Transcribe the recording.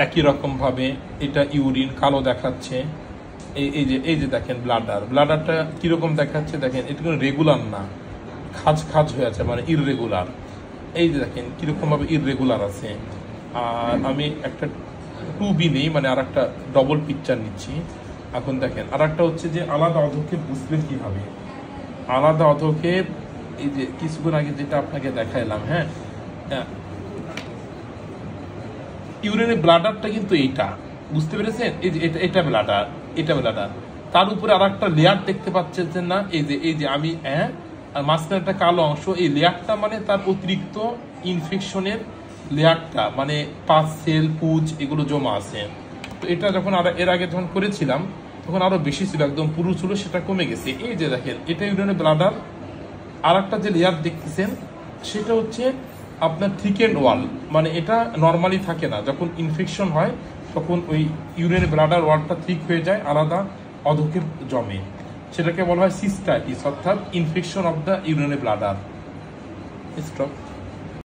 একই রকম ভাবে এটা ইউরিন কালো দেখাচ্ছে। এই যে দেখেন ব্লাডারটা কিরকম দেখাচ্ছে দেখেন, এটা কোনো রেগুলার না, খাজ খাজ হয়ে আছে, মানে ইররেগুলার। এই যে দেখেন কিরকম ভাবে ইররেগুলার আছে। আর আমি একটা 2B নেই, মানে আর একটা ডবল পিকচার নিচ্ছি। এখন দেখেন আর একটা হচ্ছে যে আলাদা অধক্ষেপ বুঝবেন কিভাবে। আলাদা অধক্ষেপ এই যে কিছুক্ষণ আগে যেটা আপনাকে দেখাইলাম, হ্যাঁ, ইউরিনের ব্লাডারটা কিন্তু এইটা, বুঝতে পেরেছেন? এই যে এটা ব্লাডার, এটা ব্লাডার, তার উপরে আর একটা লেয়ার দেখতে পাচ্ছেন না? এই যে আমি আর মাঝখানে একটা কালো অংশ, এই লেয়ারটা মানে তার অতিরিক্ত ইনফেকশনের লেয়ারটা, মানে পাস সেল পুজ এগুলো জমা আছে। তো এটা যখন এর আগে যখন করেছিলাম তখন আরো বেশি ছিল, একদম পুরো ছিল, সেটা কমে গেছে। এই যে দেখেন এটা ইউরিনের ব্লাডার। আর একটা যে লেয়ার দেখতেছেন সেটা হচ্ছে আপনার থিকেন্ড ওয়াল, মানে এটা নর্মালি থাকে না, যখন ইনফেকশন হয় তখন ওই ইউরিন ব্লাডার ওয়ালটা থিক হয়ে যায়, আলাদা অধক্ষেপ জমে, সেটাকে বলা হয় সিস্টাইটিস, অর্থাৎ infection of the urine bladder. Stop.